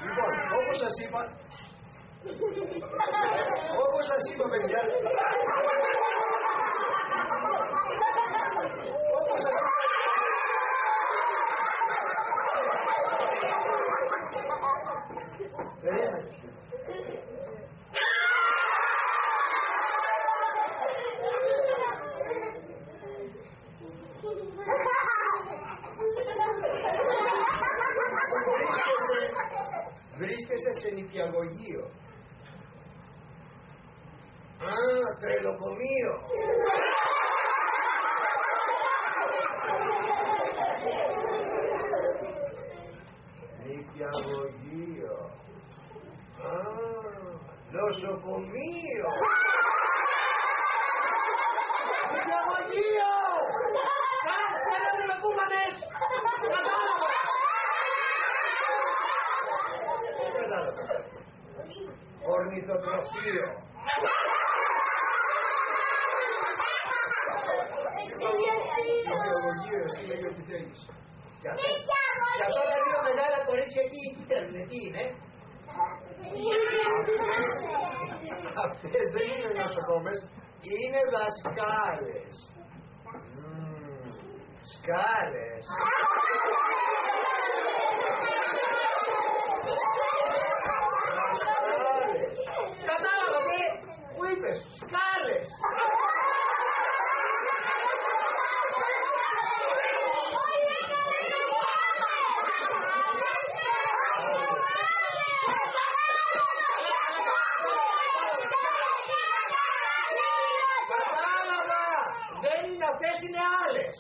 Λοιπόν, όπως σας είπα, παιδιά, βρίσκεσαι σε νηπιαγωγείο. Τρελοκομείο. Νηπιαγωγείο. Νοσοκομείο. Νηπιαγωγείο. Κάτσε ρε με κούμανες. Κατάλαβα. Ορνηθοτροφείο. Νηπιαγωγείο, εσύ λέγει ό,τι θέλεις. Και αυτά τα δύο μεγάλα κορίτσια εκεί τι θέλουνε, τι είναι? Αυτές δεν είναι νοσοκόμες, είναι δασκάλες. Σκάλες. Κατάλαβα, πού είπες, σκάλες. Κατάλαβα, δεν είναι αυτές, είναι άλλες.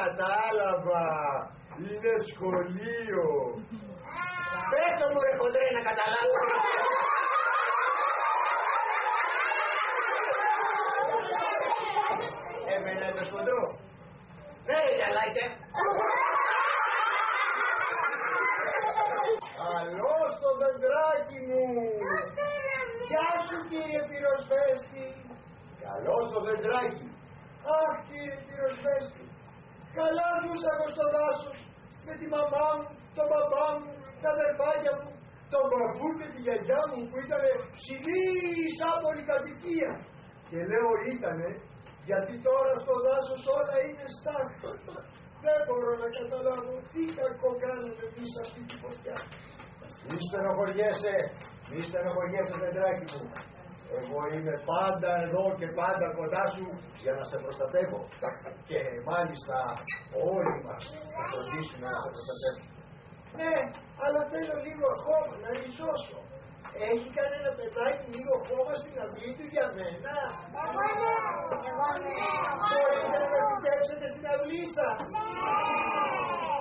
Κατάλαβα, είναι σχολείο. Πες το μου ρε χοντρέ να καταλάβω. Εμένα είναι χοντρό. Ναι ρε γυαλάκια. Καλό στο δεντράκι μου. Γεια σου κύριε πυροσβέστη. Καλό στο δεντράκι. Αχ κύριε πυροσβέστη. Καλά ζούσα εγώ στο δάσος με τη μαμά μου, τον παπά μου, τα αδερφάκια μου, τον μπαμπού και τη γιαγιά μου που ήτανε ψηλή σαν πολυκατοικία. Και λέω ήτανε γιατί τώρα στο δάσος όλα είναι στάχτα. Δεν μπορώ να καταλάβω τι κακό κάνουμε εμείς αυτή τη φωτιά. Μη στενοχωριέσαι παιδράκι μου. Εγώ είμαι πάντα εδώ και πάντα κοντά σου για να σε προστατεύω. Και μάλιστα όλοι μας θα φροντίσουμε να σε προστατεύουμε. Ναι, αλλά θέλω λίγο χώμα να ριζώσω. Έχει κανένα παιδάκι λίγο χώμα στην αυλή του για μένα? Εγώ ναι. Μπορείτε να με επιτρέψετε στην αυλή σας?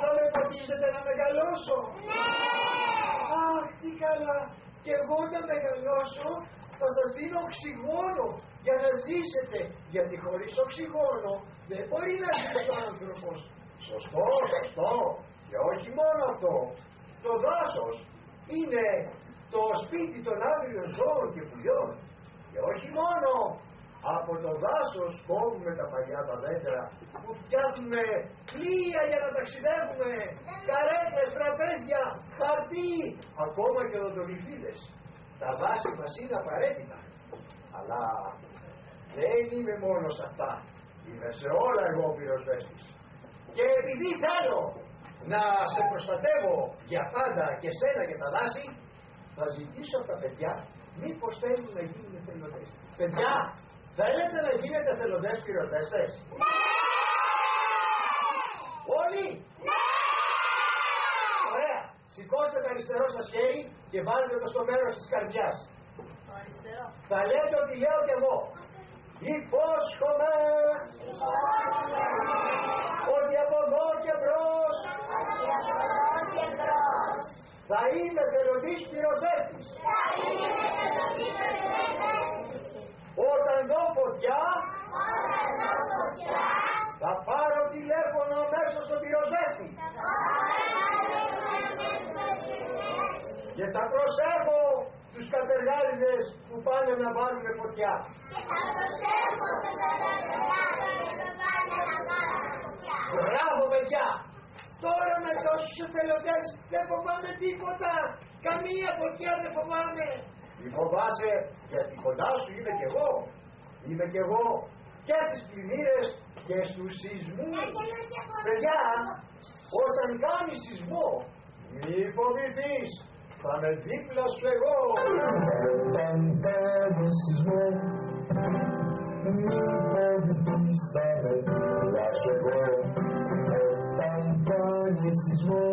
Θα με φροντίσετε να μεγαλώσω? Αχ, τι καλά. Και εγώ να μεγαλώσω θα σας δίνω οξυγόνο για να ζήσετε. Γιατί χωρίς οξυγόνο δεν μπορεί να ζήσει ο άνθρωπος. Σωστό. Και όχι μόνο αυτό. Το δάσος είναι το σπίτι των άγριων ζώων και πουλιών. Και όχι μόνο. Από το δάσος κόβουμε τα παλιά τα δέντρα που φτιάχνουμε πλοία για να ταξιδεύουμε, καρέτες, τραπέζια, χαρτί, ακόμα και οδοντογλυφίδες. Τα δάση μας είναι απαραίτητα. Αλλά δεν είμαι μόνο σε αυτά. Είμαι σε όλα εγώ πυροσβέστης. Και επειδή θέλω να σε προστατεύω για πάντα και σένα και τα δάση, θα ζητήσω από τα παιδιά μήπως θέλουν να γίνουν εθελοντές. Παιδιά, θέλετε να γίνετε εθελοντές πυροσβέστες? Ναι! Όλοι? Ναι! Ωραία. Σηκώστε το αριστερό σας χέρι και βάλτε το στο μέρος της καρδιάς. Το αριστερό. Θα λέτε ότι λέω κι εγώ. Υπόσχομαι ότι από εδώ και μπρος θα είμαι εθελοντής πυροσβέστης. Όταν δω φωτιά θα πάρω τηλέφωνο αμέσως στον πυροσβέστη. Και θα προσέχω τους κατεργάριδες που πάνε να βάλουν φωτιά. Μπράβο παιδιά! Τώρα με τόσους εθελοντές δεν φοβάμαι τίποτα. Καμία φωτιά δεν φοβάμαι. Μη φοβάσαι, γιατί κοντά σου είμαι κι εγώ. Είμαι κι εγώ και στις πλημμύρες και στους σεισμούς. Παιδιά, όταν κάνει σεισμό, μη φοβηθείς. Θα με δίπλα σου εγώ. Όταν κάνει σεισμό, μη φοβηθείς, θα με δίπλα σου εγώ. Όταν κάνει σεισμό,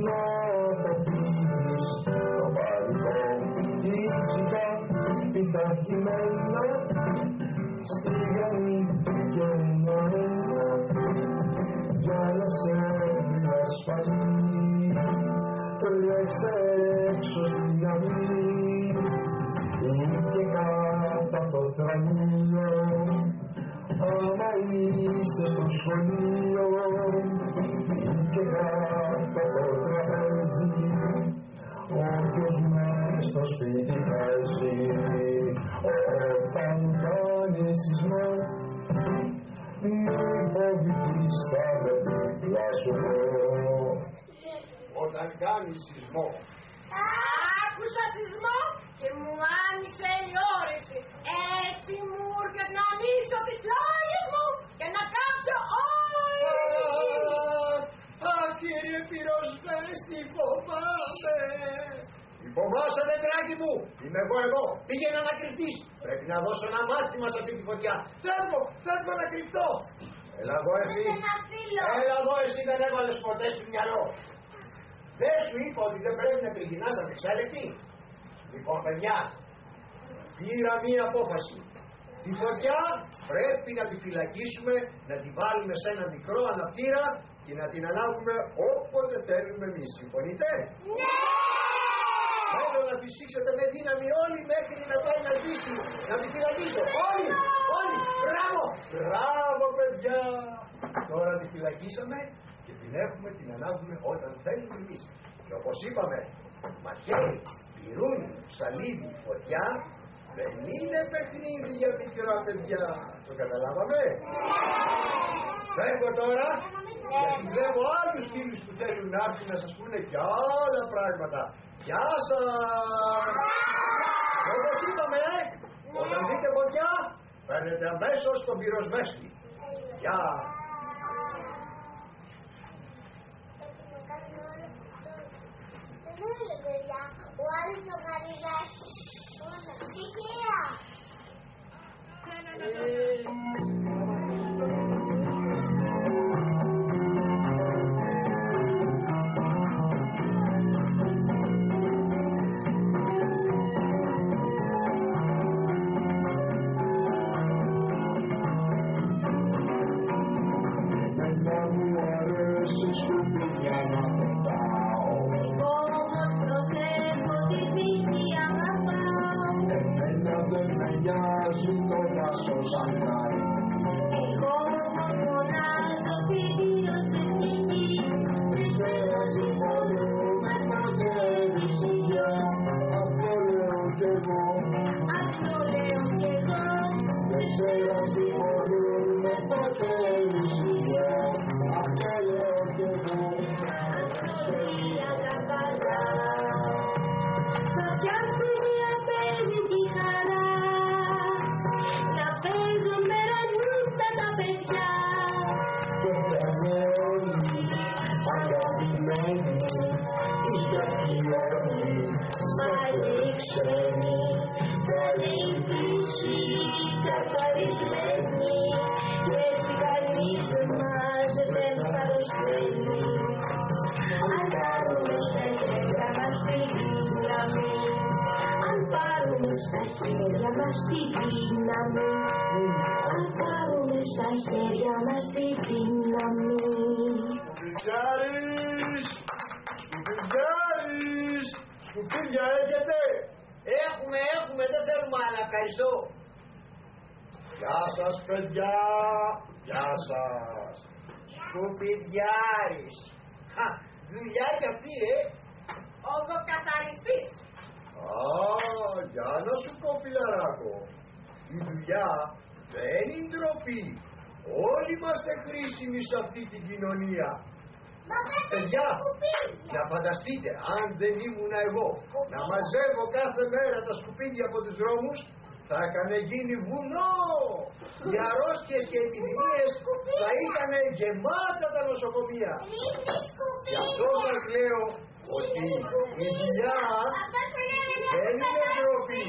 να αποφύγεις το πανικό. Ήσυχα, πειθαρχημένα, στη γραμμή και ένα, για να σε ασφαλεί. Τρέξε έξω στην αυλή ή και κάτω από το θρανείο. Άμα είστε στο σχολείο ή και κάτω από το τραπέζι, όποιος μες στο σπίτι παίζει. Όταν κάνει σεισμό, μη φοβηθείς, θα με δίπλα σου εγώ. Όταν κάνει σεισμό. Άκουσα σεισμό και μου άνοιξε η όρεξη. Έτσι μου έρχεται να ανοίξω τις πλάγιες μου και να κάψω όλη τη γη. Αχ, κύριε πυροσβέστη, φοβάμαι. Μη φοβάσαι, δεντράκι μου. Είμαι εγώ εδώ. Πήγαινε να κρυφτείς. Πρέπει να δώσω ένα μάθημα σε αυτή τη φωτιά. Φεύγω να κρυφτώ. Έλα εδώ εσύ. Έλα εδώ εσύ, δεν έβαλες ποτέ στο μυαλό. Δεν σου είπα ότι δεν πρέπει να τριγυρνάς ανεξάρτητη. Λοιπόν, παιδιά, πήρα μία απόφαση. Τη φωτιά πρέπει να τη φυλακίσουμε, να τη βάλουμε σε ένα μικρό αναπτήρα και να την ανάβουμε όποτε θέλουμε εμείς. Συμφωνείτε? Ναι! Θέλω να φυσήξετε με δύναμη όλοι μέχρι να πάει να σβήσει. Να τη φυλακίσω. Όλοι. Μπράβο, παιδιά. Τώρα τη φυλακίσαμε και την έχουμε, την ανάβουμε όταν θέλουμε εμείς. Και όπως είπαμε, μαχαίρι, πυρούνι, ψαλίδι, φωτιά, δεν είναι παιχνίδι για μικρά παιδιά. Το καταλάβαμε? Φεύγω τώρα, γιατί βλέπω άλλους φίλους που θέλουν να έρθουν να σας πούνε και άλλα πράγματα. Γεια σας! Όπως είπαμε, όταν δείτε φωτιά, παίρνετε αμέσως τον πυροσβέστη. Γεια! Ο άλλος ο Γαριδάκης. Τυχαία. Σκουπίδια έχετε? Έχουμε, δεν θέλουμε άλλα, ευχαριστώ. Γεια σας παιδιά, γεια σας. Σκουπιδιάρης. Δουλειά κι αυτή, ευχαριστείς. Για να σου πω, φιλαράκο, η δουλειά δεν είναι ντροπή. Όλοι είμαστε χρήσιμοι σε αυτή την κοινωνία. Παιδιά, να φανταστείτε, αν δεν ήμουν εγώ να μαζεύω κάθε μέρα τα σκουπίδια από τους δρόμους, θα έκανε γίνει βουνό. Οι αρρώστιες και επιδημίες θα είχαν γεμάτα τα νοσοκομεία. Γι' αυτό σας λέω ότι η δουλειά δεν είναι ντροπή.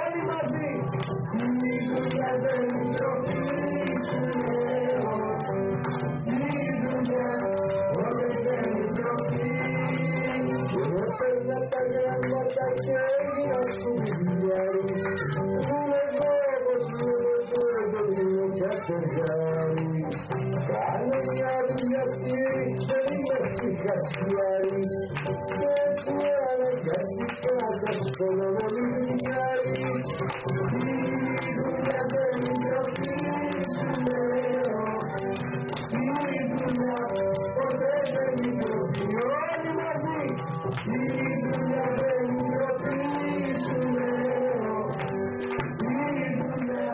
Όλοι μαζί. Η δουλειά δεν είναι ντροπή, σου λέω. Η δουλειά δεν είναι ντροπή. Και έπαιρνα τα γράμματα και έγινα σκουπιδιάρης. Δουλεύω όπως δουλεύω και αστεριάρης. Κάνω μια δουλειά σκληρή, δεν είμαι ψυχασιάρης. Και έτσι αναγκαστικά σας θέλω να μην δουλειάρης. Η δουλειά δεν είναι ντροπή, σου λέω. Η δουλειά ποτέ δεν είναι ντροπή, όλοι μαζί. Η δουλειά δεν είναι ντροπή, σου λέω. Η δουλειά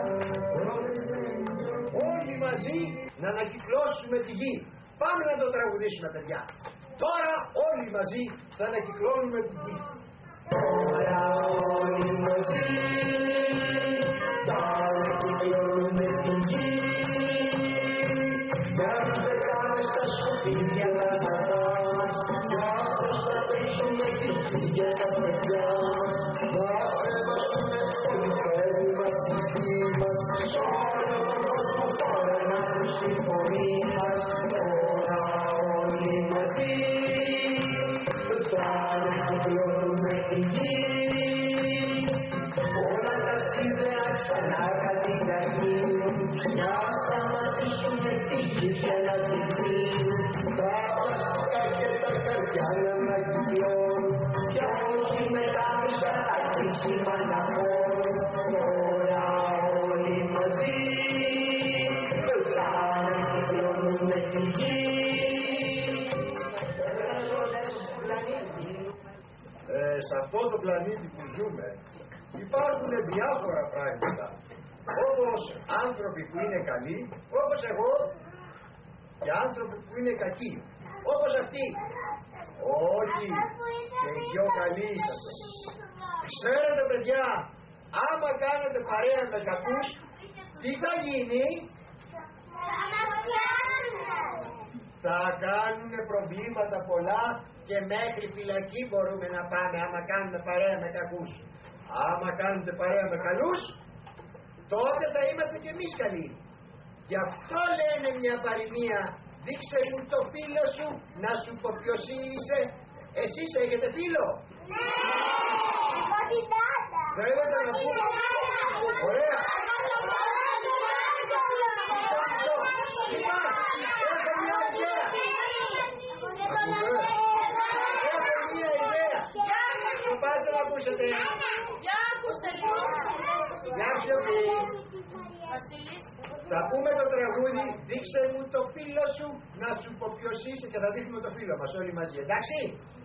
ποτέ δεν είναι ντροπή. Όλοι μαζί να ανακυκλώσουμε τη γη. Πάμε να το τραγουδήσουμε, παιδιά. Τώρα όλοι μαζί θα ανακυκλώνουμε τη γη. Τώρα όλοι μαζί θα ανακυκλώνουμε τη γη. Για να πετάμε στα σκουπίδια τα πατά μας, για να προστατεύσουμε τη γη και τα παιδιά μας. Να σεβαστούμε όλοι θέλουμε απ' τη γη μας. Σ' όλο τον κόσμο τώρα να τους συμφωνεί μας. Τώρα όλοι μαζί θα ανακυκλώνουμε τη γη. Όλα τα σίδερα ξανά κατηγαγούν. Να σταματήσουμε τη γη και να την πίνουν. Τα πλαστικά και τα καρδιά να ανακυκλώνουν. Κι όχι μετά πίσω τα κρίσιμα να πώνουν. Τώρα όλοι μαζί θα ανακυκλώνουμε τη γη. Σε αυτό το πλανήτη που ζούμε υπάρχουν διάφορα πράγματα, όπως άνθρωποι που είναι καλοί, όπως εγώ, και άνθρωποι που είναι κακοί, όπως αυτοί. Όχι, και οι δυο καλοί είσαστε. Ξέρετε, παιδιά, άμα κάνετε παρέα με κακούς, τι θα γίνει? Θα κάνουν προβλήματα πολλά και μέχρι φυλακή μπορούμε να πάμε άμα κάνουμε παρέα με κακούς. Άμα κάνετε παρέα με καλούς, τότε θα είμαστε κι εμείς καλοί. Γι' αυτό λένε μια παροιμία, δείξε μου το φίλο σου να σου πω ποιος είσαι. Εσείς έχετε φίλο? Ναι! Εγώ την Τάτα! Θέλετε να πούμε? Ωραία! Έχω μια ιδέα! Έχω μια ιδέα! Θα πάτε να ακούσετε! Για ακούστε λίγο. Γεια σου, Βασίλης. θα πούμε το τραγούδι «Δείξε μου το φίλο σου να σου πω ποιος είσαι» και θα δείχνουμε το φίλο μας όλοι μαζί, εντάξει?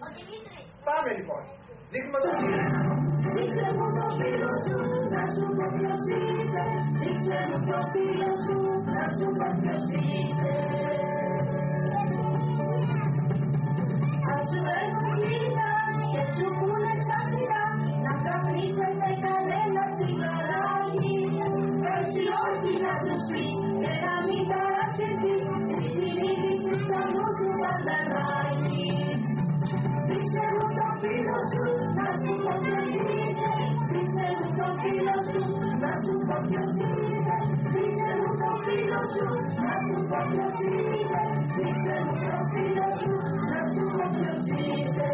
Ο Δημήτρης. Πάμε λοιπόν! Δείχνουμε το φίλο. Δείξε μου το φίλο σου, να σου πω ποιος είσαι. Δείξε μου το φίλο σου, να σου πω ποιος είσαι. Ας σου έρθουν λίγα και σου πούνε ξαφνικά να καπνίσετε κανένα τσιγαράκι. Έτσι όχι να τους πεις και να μην παραξενθείς. Τη συνείδηση στο νου σου παντανάκι. Δείξε μου το φίλο σου, να σου πω ποιος είσαι. Δείξε μου το φίλο σου, να σου πω ποιος είσαι. Δείξε μου το φίλο σου, να σου πω ποιος είσαι. Δείξε μου το φίλο σου, να σου πω ποιος είσαι.